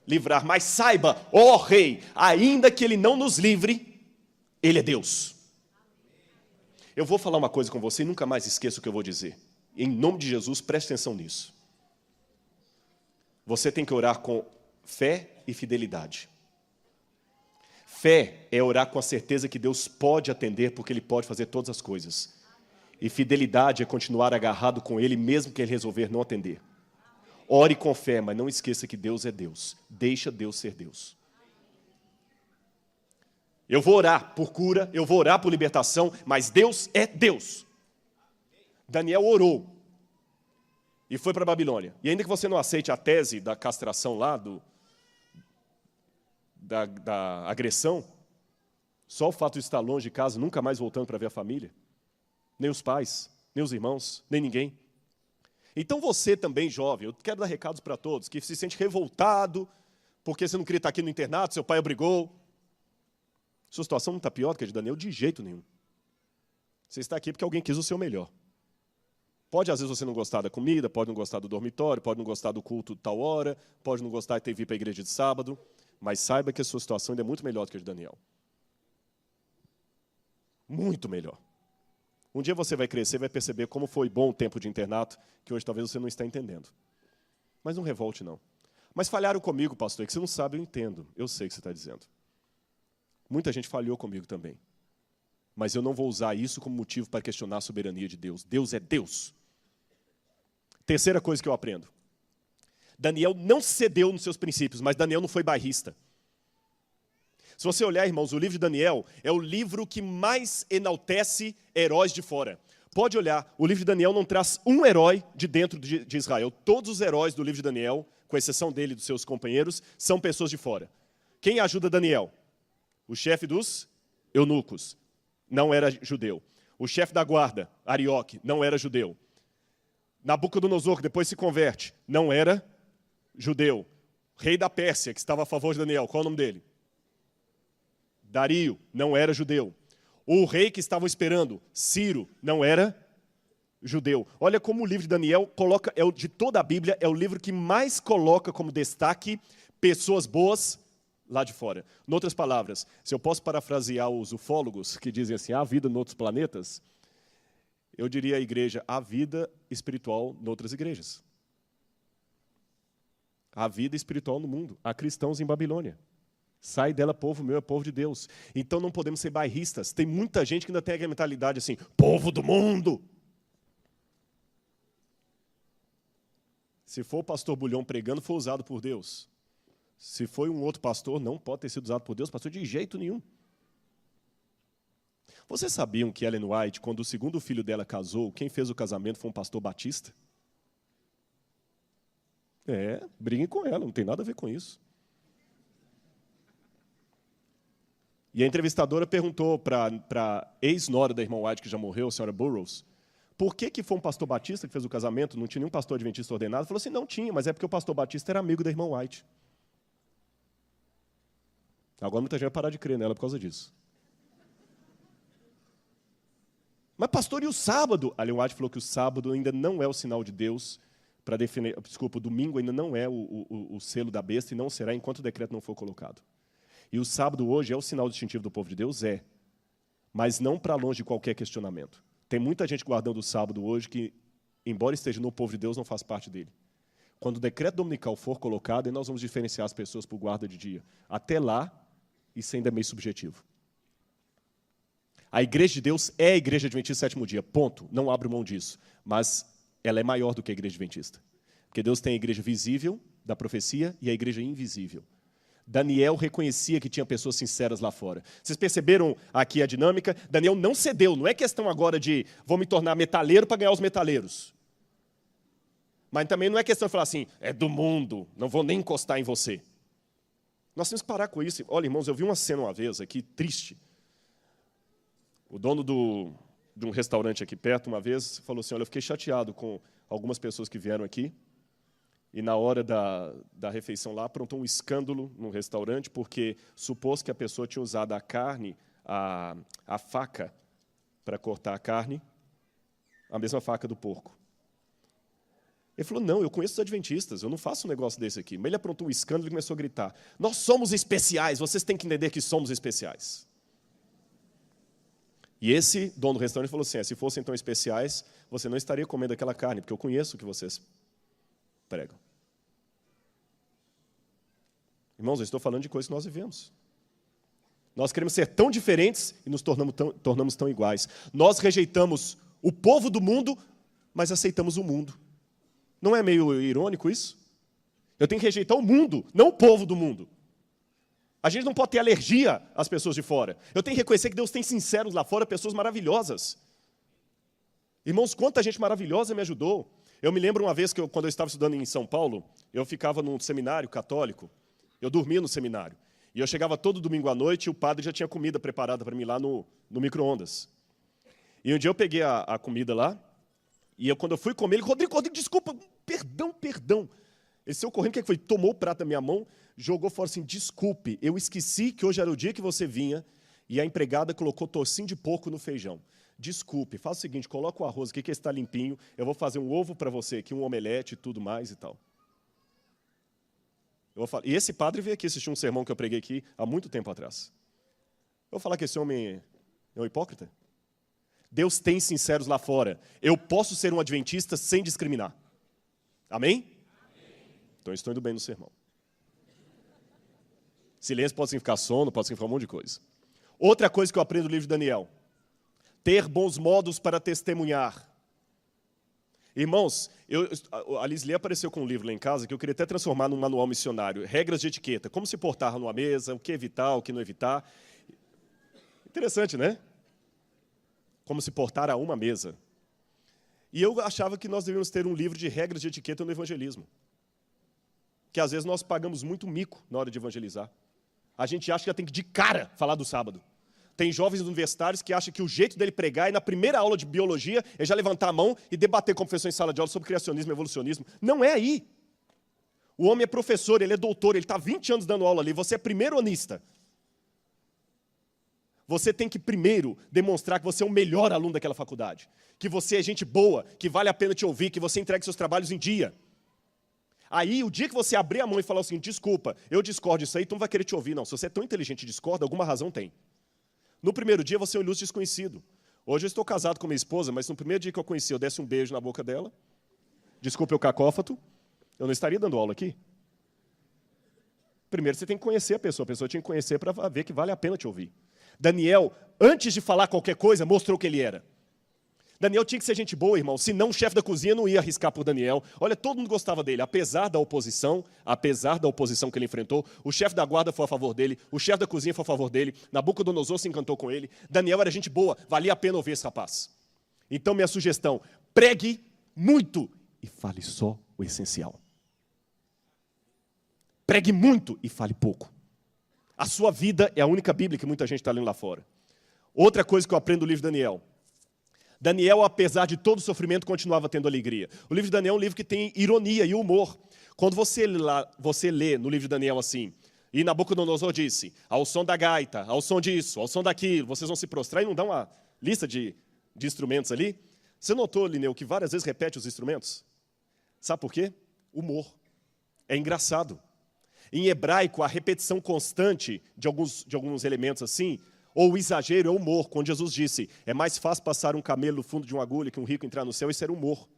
livrar, mas saiba, ó rei, ainda que ele não nos livre, ele é Deus. Eu vou falar uma coisa com você e nunca mais esqueça o que eu vou dizer. Em nome de Jesus, preste atenção nisso. Você tem que orar com fé e fidelidade. Fé é orar com a certeza que Deus pode atender, porque Ele pode fazer todas as coisas. E fidelidade é continuar agarrado com Ele, mesmo que Ele resolver não atender. Ore com fé, mas não esqueça que Deus é Deus. Deixa Deus ser Deus. Eu vou orar por cura, eu vou orar por libertação, mas Deus é Deus. Daniel orou e foi para a Babilônia. E ainda que você não aceite a tese da castração lá, da agressão, Só o fato de estar longe de casa, nunca mais voltando para ver a família. Nem os pais, nem os irmãos, nem ninguém. Então você também, jovem, eu quero dar recados para todos, que se sente revoltado, porque você não queria estar aqui no internato, seu pai obrigou. Sua situação não está pior do que a de Daniel, de jeito nenhum. Você está aqui porque alguém quis o seu melhor. Pode, às vezes, você não gostar da comida, pode não gostar do dormitório, pode não gostar do culto de tal hora, pode não gostar de ter vindo para a igreja de sábado, mas saiba que a sua situação ainda é muito melhor do que a de Daniel. Muito melhor. Um dia você vai crescer e vai perceber como foi bom o tempo de internato, que hoje talvez você não está entendendo. Mas não revolte, não. Mas falharam comigo, pastor, é que você não sabe, eu entendo. Eu sei o que você está dizendo. Muita gente falhou comigo também. Mas eu não vou usar isso como motivo para questionar a soberania de Deus. Deus é Deus. Terceira coisa que eu aprendo. Daniel não cedeu nos seus princípios, mas Daniel não foi bairrista. Se você olhar, irmãos, o livro de Daniel é o livro que mais enaltece heróis de fora. Pode olhar, o livro de Daniel não traz um herói de dentro de Israel. Todos os heróis do livro de Daniel, com exceção dele e dos seus companheiros, são pessoas de fora. Quem ajuda Daniel? O chefe dos eunucos. Não era judeu. O chefe da guarda, Arioque, não era judeu. Nabucodonosor, que depois se converte, não era judeu. Rei da Pérsia, que estava a favor de Daniel, qual é o nome dele? Dario, não era judeu. O rei que estavam esperando, Ciro, não era judeu. Olha como o livro de Daniel coloca, de toda a Bíblia, é o livro que mais coloca como destaque pessoas boas lá de fora. Em outras palavras, se eu posso parafrasear os ufólogos que dizem assim, há vida em outros planetas, eu diria à igreja, há vida espiritual em outras igrejas. Há vida espiritual no mundo. Há cristãos em Babilônia. Sai dela, povo meu, é povo de Deus. Então não podemos ser bairristas. Tem muita gente que ainda tem a mentalidade assim, povo do mundo. Se for o pastor Bulhão pregando, foi usado por Deus. Se foi um outro pastor, não pode ter sido usado por Deus, pastor, de jeito nenhum. Vocês sabiam que Ellen White, quando o segundo filho dela casou, quem fez o casamento foi um pastor batista? Briguem com ela, não tem nada a ver com isso. E a entrevistadora perguntou para a ex-nora da irmã White, que já morreu, a senhora Burroughs, por que foi um pastor batista que fez o casamento, não tinha nenhum pastor adventista ordenado? Falou assim, não tinha, mas é porque o pastor batista era amigo da irmã White. Agora muita gente vai parar de crer nela por causa disso. Mas pastor, e o sábado? A Ellen White falou que o sábado ainda não é o sinal de Deus para definir, desculpa, o domingo ainda não é o selo da besta e não será enquanto o decreto não for colocado. E o sábado hoje é o sinal distintivo do povo de Deus? É. Mas não para longe de qualquer questionamento. Tem muita gente guardando o sábado hoje que, embora esteja no povo de Deus, não faz parte dele. Quando o decreto dominical for colocado, nós vamos diferenciar as pessoas por guarda de dia. Até lá, isso ainda é meio subjetivo. A igreja de Deus é a igreja adventista do sétimo dia, ponto. Não abro mão disso. Mas ela é maior do que a igreja adventista. Porque Deus tem a igreja visível, da profecia, e a igreja invisível. Daniel reconhecia que tinha pessoas sinceras lá fora. Vocês perceberam aqui a dinâmica? Daniel não cedeu. Não é questão agora de vou me tornar metaleiro para ganhar os metaleiros. Mas também não é questão de falar assim, é do mundo, não vou nem encostar em você. Nós temos que parar com isso. Olha, irmãos, eu vi uma cena uma vez aqui, triste. O dono de um restaurante aqui perto, uma vez, falou assim, olha, eu fiquei chateado com algumas pessoas que vieram aqui, e na hora da refeição lá, aprontou um escândalo no restaurante, porque supôs que a pessoa tinha usado a carne, a faca, para cortar a carne, a mesma faca do porco. Ele falou, não, eu conheço os adventistas, eu não faço um negócio desse aqui. Mas ele aprontou um escândalo e começou a gritar, nós somos especiais, vocês têm que entender que somos especiais. E esse dono do restaurante falou assim, se fossem então especiais, você não estaria comendo aquela carne, porque eu conheço o que vocês pregam. Irmãos, eu estou falando de coisas que nós vivemos. Nós queremos ser tão diferentes e nos tornamos tão iguais. Nós rejeitamos o povo do mundo, mas aceitamos o mundo. Não é meio irônico isso? Eu tenho que rejeitar o mundo, não o povo do mundo. A gente não pode ter alergia às pessoas de fora. Eu tenho que reconhecer que Deus tem sinceros lá fora, pessoas maravilhosas. Irmãos, quanta gente maravilhosa me ajudou. Eu me lembro uma vez que quando eu estava estudando em São Paulo, eu ficava num seminário católico, eu dormia no seminário. E eu chegava todo domingo à noite e o padre já tinha comida preparada para mim lá no micro-ondas. E um dia eu peguei a comida lá, e quando eu fui comer, ele, Rodrigo, desculpa, perdão. Ele saiu correndo, o que foi? Tomou o prato da minha mão, jogou fora assim, desculpe, eu esqueci que hoje era o dia que você vinha, e a empregada colocou tocinho de porco no feijão. Desculpe, faz o seguinte, coloca o arroz aqui que está limpinho, eu vou fazer um ovo para você aqui, um omelete e tudo mais e tal. E esse padre veio aqui assistir um sermão que eu preguei aqui há muito tempo atrás. Eu vou falar que esse homem é um hipócrita? Deus tem sinceros lá fora. Eu posso ser um adventista sem discriminar. Amém? Então eu estou indo bem no sermão. Silêncio pode significar sono, pode significar um monte de coisa. Outra coisa que eu aprendo no livro de Daniel. Ter bons modos para testemunhar. Irmãos, a Lisli apareceu com um livro lá em casa que eu queria até transformar num manual missionário. Regras de etiqueta. Como se portar numa mesa, o que evitar, o que não evitar. Interessante, né? Como se portar a uma mesa. E eu achava que nós devíamos ter um livro de regras de etiqueta no evangelismo. Que às vezes nós pagamos muito mico na hora de evangelizar. A gente acha que já tem que de cara falar do sábado. Tem jovens universitários que acham que o jeito dele pregar é na primeira aula de biologia, é já levantar a mão e debater com o professor em sala de aula sobre criacionismo e evolucionismo. Não é aí. O homem é professor, ele é doutor, ele está 20 anos dando aula ali, você é primeiro-anista. Você tem que primeiro demonstrar que você é o melhor aluno daquela faculdade, que você é gente boa, que vale a pena te ouvir, que você entrega seus trabalhos em dia. Aí, o dia que você abrir a mão e falar o seguinte, desculpa, eu discordo disso aí, tu não vai querer te ouvir, não. Se você é tão inteligente e discorda, alguma razão tem. No primeiro dia, você é um ilustre desconhecido. Hoje eu estou casado com minha esposa, mas no primeiro dia que eu conheci, eu desse um beijo na boca dela. Desculpa eu cacófato, eu não estaria dando aula aqui. Primeiro você tem que conhecer a pessoa tinha que conhecer para ver que vale a pena te ouvir. Daniel, antes de falar qualquer coisa, mostrou o que ele era. Daniel tinha que ser gente boa, irmão, senão o chefe da cozinha não ia arriscar por Daniel. Olha, todo mundo gostava dele, apesar da oposição que ele enfrentou, o chefe da guarda foi a favor dele, o chefe da cozinha foi a favor dele, Nabucodonosor se encantou com ele, Daniel era gente boa, valia a pena ouvir esse rapaz. Então, minha sugestão, pregue muito e fale só o essencial. Pregue muito e fale pouco. A sua vida é a única Bíblia que muita gente está lendo lá fora. Outra coisa que eu aprendo do livro de Daniel. Daniel, apesar de todo o sofrimento, continuava tendo alegria. O livro de Daniel é um livro que tem ironia e humor. Quando você lê no livro de Daniel assim, e Nabucodonosor disse, ao som da gaita, ao som disso, ao som daquilo, vocês vão se prostrar e não dá uma lista de instrumentos ali. Você notou, Lineu, que várias vezes repete os instrumentos? Sabe por quê? Humor. É engraçado. Em hebraico, a repetição constante de alguns elementos assim, ou o exagero é humor, quando Jesus disse, é mais fácil passar um camelo no fundo de uma agulha que um rico entrar no céu, isso era humor.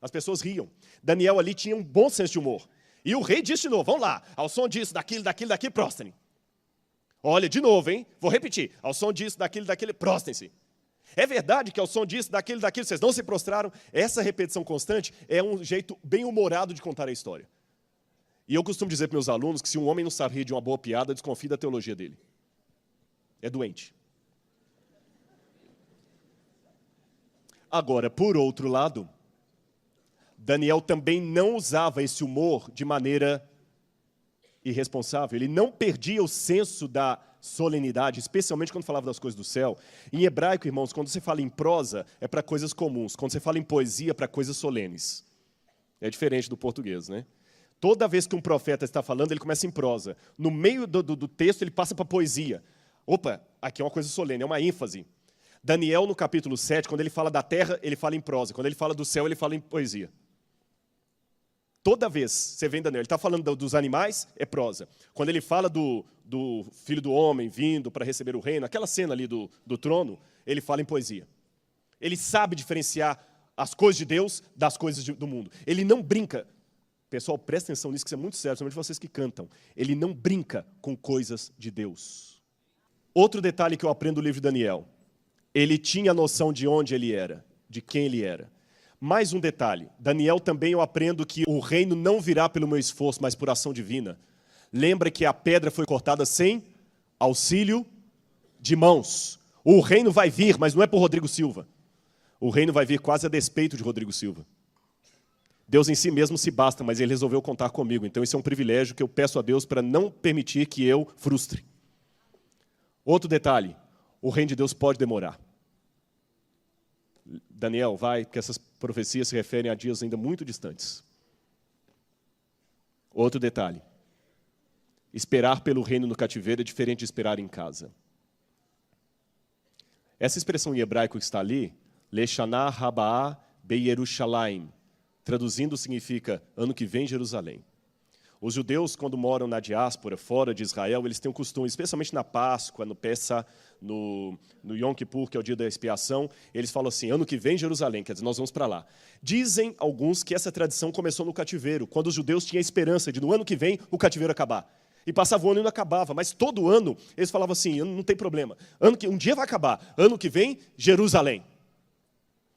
As pessoas riam. Daniel ali tinha um bom senso de humor. E o rei disse de novo, vamos lá, ao som disso, daquilo, prostrem. Olha, de novo, hein? Vou repetir, ao som disso, daquilo, prostrem-se. É verdade que ao som disso, daquilo, vocês não se prostraram? Essa repetição constante é um jeito bem humorado de contar a história. E eu costumo dizer para meus alunos que se um homem não sabe rir de uma boa piada, desconfie da teologia dele. É doente. Agora, por outro lado, Daniel também não usava esse humor de maneira irresponsável. Ele não perdia o senso da solenidade, especialmente quando falava das coisas do céu. Em hebraico, irmãos, quando você fala em prosa, é para coisas comuns. Quando você fala em poesia, é para coisas solenes. É diferente do português, né? Toda vez que um profeta está falando, ele começa em prosa. No meio do texto, ele passa para poesia. Opa, aqui é uma coisa solene, é uma ênfase. Daniel, no capítulo 7, quando ele fala da terra, ele fala em prosa. Quando ele fala do céu, ele fala em poesia. Toda vez você vê em Daniel, ele está falando dos animais, é prosa. Quando ele fala do filho do homem vindo para receber o reino, aquela cena ali do trono, ele fala em poesia. Ele sabe diferenciar as coisas de Deus das coisas do mundo. Ele não brinca. Pessoal, presta atenção nisso, que isso é muito sério, principalmente vocês que cantam. Ele não brinca com coisas de Deus. Outro detalhe que eu aprendo do livro de Daniel. Ele tinha noção de onde ele era, de quem ele era. Mais um detalhe. Daniel também eu aprendo que o reino não virá pelo meu esforço, mas por ação divina. Lembra que a pedra foi cortada sem auxílio de mãos. O reino vai vir, mas não é por Rodrigo Silva. O reino vai vir quase a despeito de Rodrigo Silva. Deus em si mesmo se basta, mas Ele resolveu contar comigo. Então, isso é um privilégio que eu peço a Deus para não permitir que eu frustre. Outro detalhe, o reino de Deus pode demorar. Daniel, vai, porque essas profecias se referem a dias ainda muito distantes. Outro detalhe, esperar pelo reino no cativeiro é diferente de esperar em casa. Essa expressão em hebraico que está ali, Leshanah Rabaa Beyerushalayim, traduzindo significa ano que vem Jerusalém. Os judeus, quando moram na diáspora, fora de Israel, eles têm um costume, especialmente na Páscoa, no Pessah, no Yom Kippur, que é o dia da expiação, eles falam assim, ano que vem Jerusalém, quer dizer, nós vamos para lá. Dizem alguns que essa tradição começou no cativeiro, quando os judeus tinham a esperança de no ano que vem o cativeiro acabar. E passava o ano e não acabava, mas todo ano eles falavam assim, não tem problema, um dia vai acabar, ano que vem Jerusalém.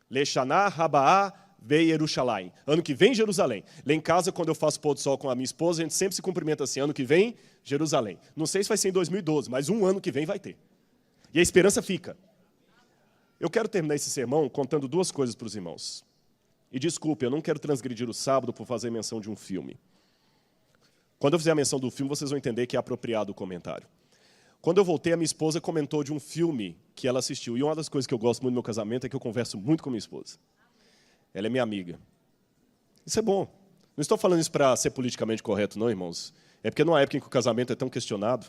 Leshanah Rabaa Beyerushalayim. Ano que vem, Jerusalém. Lá em casa, quando eu faço pôr do sol com a minha esposa, a gente sempre se cumprimenta assim, ano que vem, Jerusalém. Não sei se vai ser em 2012, mas um ano que vem vai ter. E a esperança fica. Eu quero terminar esse sermão contando duas coisas para os irmãos. E desculpe, eu não quero transgredir o sábado por fazer menção de um filme. Quando eu fizer a menção do filme, vocês vão entender que é apropriado o comentário. Quando eu voltei, a minha esposa comentou de um filme que ela assistiu. E uma das coisas que eu gosto muito do meu casamento é que eu converso muito com minha esposa. Ela é minha amiga. Isso é bom. Não estou falando isso para ser politicamente correto, não, irmãos. É porque numa época em que o casamento é tão questionado.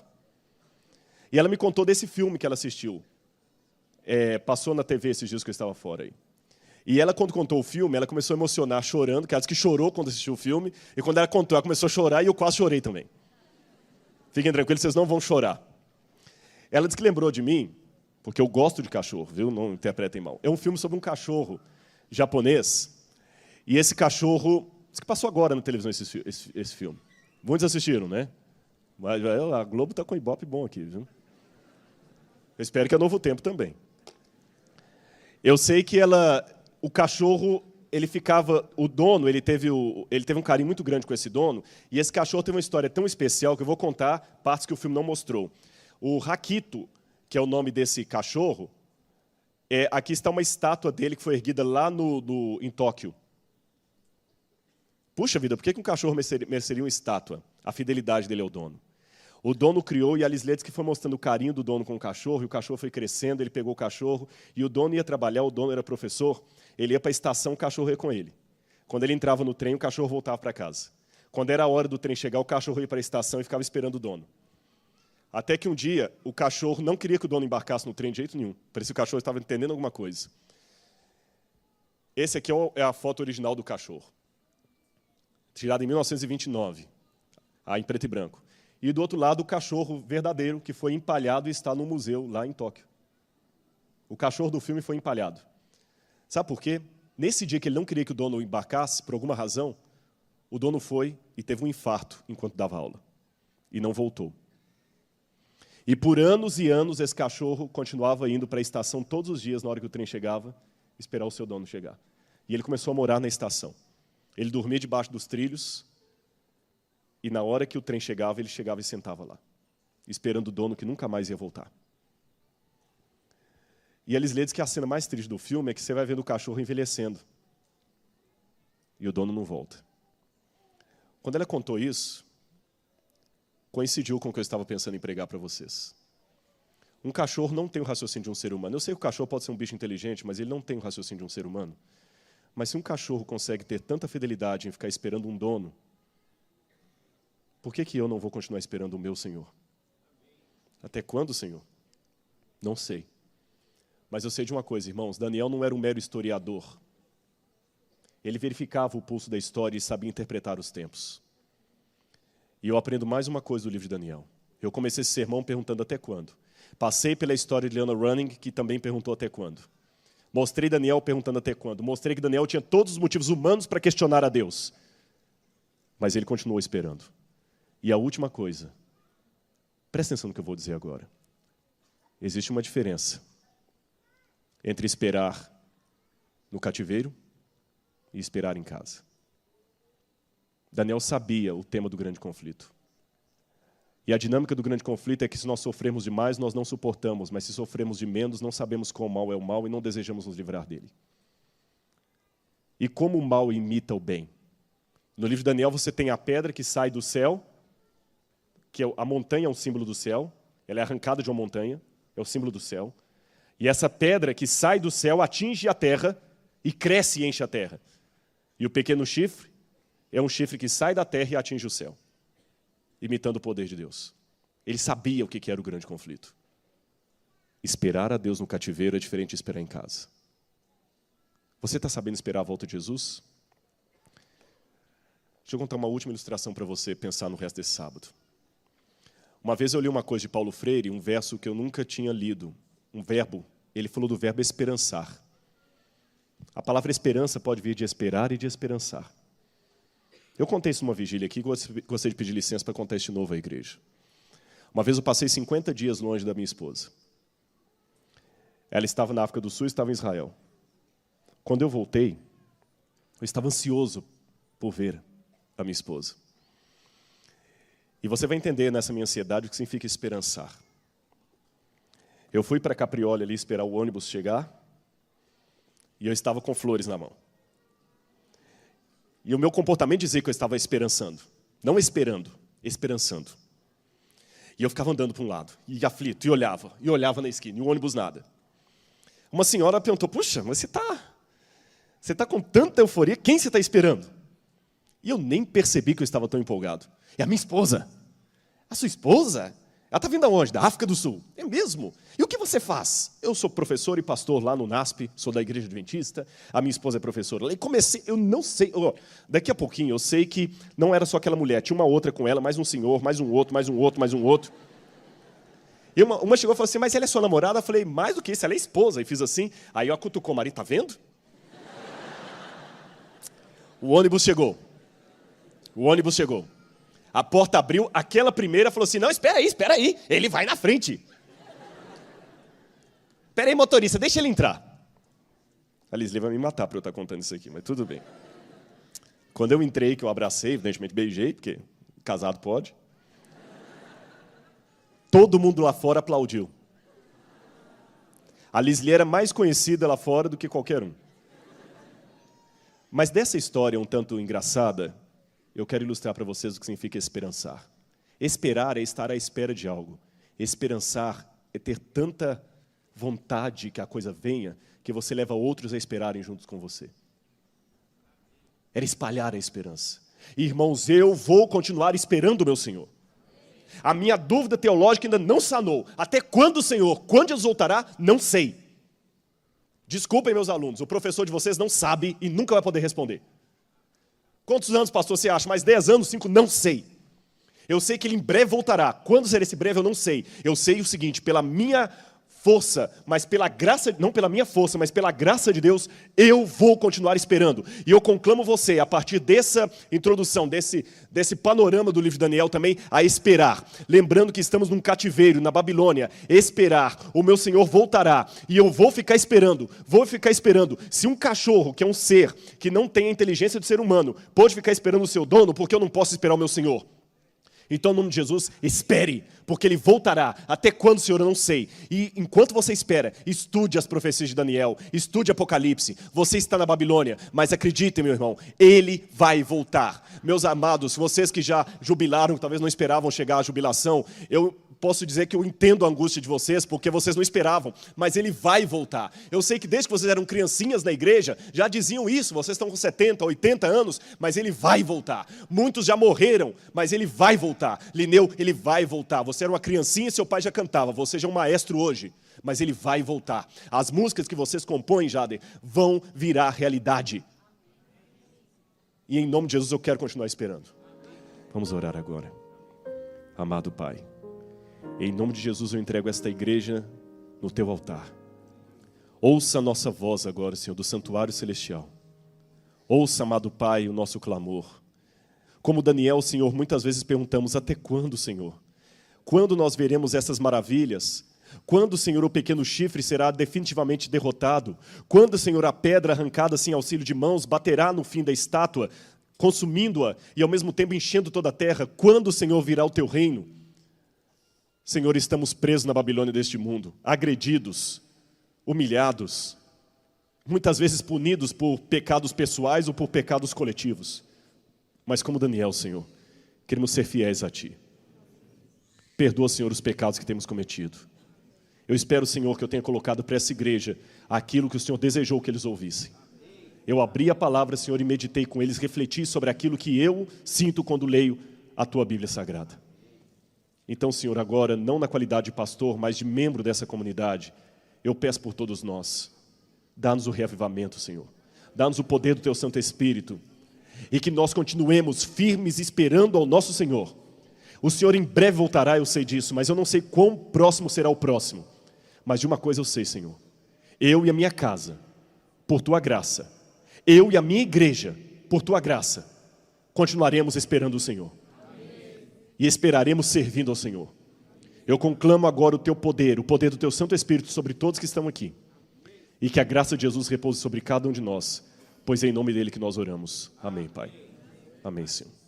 E ela me contou desse filme que ela assistiu. Passou na TV esses dias que eu estava fora aí. E ela, quando contou o filme, ela começou a emocionar, chorando, que ela disse que chorou quando assistiu o filme. E quando ela contou, ela começou a chorar e eu quase chorei também. Fiquem tranquilos, vocês não vão chorar. Ela disse que lembrou de mim, porque eu gosto de cachorro, viu? Não interpretem mal. É um filme sobre um cachorro japonês, e esse cachorro, isso que passou agora na televisão esse filme. Muitos assistiram, né? Mas a Globo está com um ibope bom aqui, viu? Eu espero que é Novo Tempo também. Eu sei que o cachorro, ele ficava, o dono, ele teve um carinho muito grande com esse dono, e esse cachorro teve uma história tão especial que eu vou contar partes que o filme não mostrou. O Rakito, que é o nome desse cachorro, aqui está uma estátua dele que foi erguida lá em Tóquio. Puxa vida, por que um cachorro mereceria uma estátua? A fidelidade dele ao dono. O dono criou, e a Lislet que foi mostrando o carinho do dono com o cachorro, e o cachorro foi crescendo, ele pegou o cachorro, e o dono ia trabalhar, o dono era professor, ele ia para a estação, o cachorro ia com ele. Quando ele entrava no trem, o cachorro voltava para casa. Quando era a hora do trem chegar, o cachorro ia para a estação e ficava esperando o dono. Até que um dia, o cachorro não queria que o dono embarcasse no trem de jeito nenhum. Parecia que o cachorro estava entendendo alguma coisa. Esse aqui é a foto original do cachorro. Tirada em 1929, em preto e branco. E do outro lado, o cachorro verdadeiro, que foi empalhado e está no museu lá em Tóquio. O cachorro do filme foi empalhado. Sabe por quê? Nesse dia que ele não queria que o dono embarcasse, por alguma razão, o dono foi e teve um infarto enquanto dava aula. E não voltou. E por anos e anos esse cachorro continuava indo para a estação todos os dias, na hora que o trem chegava, esperar o seu dono chegar. E ele começou a morar na estação. Ele dormia debaixo dos trilhos, e na hora que o trem chegava, ele chegava e sentava lá, esperando o dono que nunca mais ia voltar. E a Lislet diz que a cena mais triste do filme é que você vai vendo o cachorro envelhecendo, e o dono não volta. Quando ela contou isso, coincidiu com o que eu estava pensando em pregar para vocês. Um cachorro não tem o raciocínio de um ser humano. Eu sei que o cachorro pode ser um bicho inteligente, mas ele não tem o raciocínio de um ser humano. Mas se um cachorro consegue ter tanta fidelidade em ficar esperando um dono, por que eu não vou continuar esperando o meu Senhor? Até quando, Senhor? Não sei. Mas eu sei de uma coisa, irmãos, Daniel não era um mero historiador. Ele verificava o pulso da história e sabia interpretar os tempos. E eu aprendo mais uma coisa do livro de Daniel. Eu comecei esse sermão perguntando até quando. Passei pela história de Leonard Running, que também perguntou até quando. Mostrei Daniel perguntando até quando. Mostrei que Daniel tinha todos os motivos humanos para questionar a Deus. Mas ele continuou esperando. E a última coisa, presta atenção no que eu vou dizer agora. Existe uma diferença entre esperar no cativeiro e esperar em casa. Daniel sabia o tema do grande conflito. E a dinâmica do grande conflito é que se nós sofremos demais, nós não suportamos, mas se sofremos de menos, não sabemos qual mal é o mal e não desejamos nos livrar dele. E como o mal imita o bem? No livro de Daniel você tem a pedra que sai do céu, que a montanha é um símbolo do céu, ela é arrancada de uma montanha, é o símbolo do céu. E essa pedra que sai do céu atinge a terra e cresce e enche a terra. E o pequeno chifre é um chifre que sai da terra e atinge o céu, imitando o poder de Deus. Ele sabia o que era o grande conflito. Esperar a Deus no cativeiro é diferente de esperar em casa. Você está sabendo esperar a volta de Jesus? Deixa eu contar uma última ilustração para você pensar no resto desse sábado. Uma vez eu li uma coisa de Paulo Freire, um verso que eu nunca tinha lido, um verbo. Ele falou do verbo esperançar. A palavra esperança pode vir de esperar e de esperançar. Eu contei isso numa vigília aqui, gostaria de pedir licença para contar isso de novo à igreja. Uma vez eu passei 50 dias longe da minha esposa. Ela estava na África do Sul e estava em Israel. Quando eu voltei, eu estava ansioso por ver a minha esposa. E você vai entender nessa minha ansiedade o que significa esperançar. Eu fui para Caprioli ali esperar o ônibus chegar, e eu estava com flores na mão. E o meu comportamento dizia que eu estava esperançando. Não esperando, esperançando. E eu ficava andando para um lado, e aflito, e olhava na esquina, e o ônibus nada. Uma senhora perguntou, puxa, mas você está com tanta euforia, quem você está esperando? E eu nem percebi que eu estava tão empolgado. É a minha esposa. A sua esposa? Ela está vindo aonde? Da África do Sul. É mesmo? E o que você faz? Eu sou professor e pastor lá no NASP, sou da Igreja Adventista, a minha esposa é professora. E comecei, eu não sei, daqui a pouquinho eu sei que não era só aquela mulher, tinha uma outra com ela, mais um senhor, mais um outro, mais um outro, mais um outro. E uma chegou e falou assim, mas ela é sua namorada? Eu falei, mais do que isso, ela é esposa. E fiz assim, aí eu acutucou o marido, tá vendo? O ônibus chegou. A porta abriu, aquela primeira falou assim, não, espera aí, ele vai na frente. Espera aí, motorista, deixa ele entrar. A Lisli vai me matar para eu estar contando isso aqui, mas tudo bem. Quando eu entrei, que eu abracei, evidentemente beijei, porque casado pode. Todo mundo lá fora aplaudiu. A Lisli era mais conhecida lá fora do que qualquer um. Mas dessa história um tanto engraçada, eu quero ilustrar para vocês o que significa esperançar. Esperar é estar à espera de algo. Esperançar é ter tanta vontade que a coisa venha, que você leva outros a esperarem juntos com você. Era espalhar a esperança. Irmãos, eu vou continuar esperando o meu Senhor. A minha dúvida teológica ainda não sanou. Até quando, Senhor? Quando Jesus voltará? Não sei. Desculpem, meus alunos, o professor de vocês não sabe e nunca vai poder responder. Quantos anos, pastor, você acha? Mais 10 anos, 5? Não sei. Eu sei que ele em breve voltará. Quando será esse breve, eu não sei. Eu sei o seguinte, pela minha força, mas pela graça, não pela minha força, mas pela graça de Deus, eu vou continuar esperando. E eu conclamo você, a partir dessa introdução, desse panorama do livro de Daniel também, a esperar. Lembrando que estamos num cativeiro, na Babilônia, esperar. O meu Senhor voltará e eu vou ficar esperando. Se um cachorro, que é um ser que não tem a inteligência do ser humano, pode ficar esperando o seu dono, porque eu não posso esperar o meu Senhor? Então, em nome de Jesus, espere, porque Ele voltará. Até quando, Senhor, eu não sei. E enquanto você espera, estude as profecias de Daniel, estude Apocalipse. Você está na Babilônia, mas acreditem, meu irmão, Ele vai voltar. Meus amados, vocês que já jubilaram, talvez não esperavam chegar à jubilação, eu posso dizer que eu entendo a angústia de vocês, porque vocês não esperavam, mas Ele vai voltar. Eu sei que desde que vocês eram criancinhas na igreja, já diziam isso, vocês estão com 70, 80 anos, mas Ele vai voltar. Muitos já morreram, mas Ele vai voltar. Lineu, Ele vai voltar. Você era uma criancinha e seu pai já cantava, você já é um maestro hoje, mas Ele vai voltar. As músicas que vocês compõem, Jader, vão virar realidade. E em nome de Jesus eu quero continuar esperando. Vamos orar agora. Amado Pai, em nome de Jesus eu entrego esta igreja no Teu altar. Ouça a nossa voz agora, Senhor, do santuário celestial. Ouça, amado Pai, o nosso clamor. Como Daniel, Senhor, muitas vezes perguntamos, até quando, Senhor? Quando nós veremos essas maravilhas? Quando, Senhor, o pequeno chifre será definitivamente derrotado? Quando, Senhor, a pedra arrancada sem auxílio de mãos baterá no fim da estátua, consumindo-a e ao mesmo tempo enchendo toda a terra? Quando, Senhor, virá o Teu reino? Senhor, estamos presos na Babilônia deste mundo, agredidos, humilhados, muitas vezes punidos por pecados pessoais ou por pecados coletivos. mas como Daniel, Senhor, queremos ser fiéis a Ti. Perdoa, Senhor, os pecados que temos cometido. Eu espero, Senhor, que eu tenha colocado para essa igreja aquilo que o Senhor desejou que eles ouvissem. Eu abri a palavra, Senhor, e meditei com eles, refleti sobre aquilo que eu sinto quando leio a Tua Bíblia Sagrada. Então, Senhor, agora, não na qualidade de pastor, mas de membro dessa comunidade, eu peço por todos nós, dá-nos o reavivamento, Senhor. Dá-nos o poder do Teu Santo Espírito. E que nós continuemos firmes esperando ao nosso Senhor. O Senhor em breve voltará, eu sei disso, mas eu não sei quão próximo será o próximo. Mas de uma coisa eu sei, Senhor. Eu e a minha casa, por Tua graça, eu e a minha igreja, por Tua graça, continuaremos esperando o Senhor. E esperaremos servindo ao Senhor. Eu conclamo agora o Teu poder, o poder do Teu Santo Espírito sobre todos que estão aqui. E que a graça de Jesus repouse sobre cada um de nós, pois é em nome dele que nós oramos. Amém, Pai. Amém, Senhor.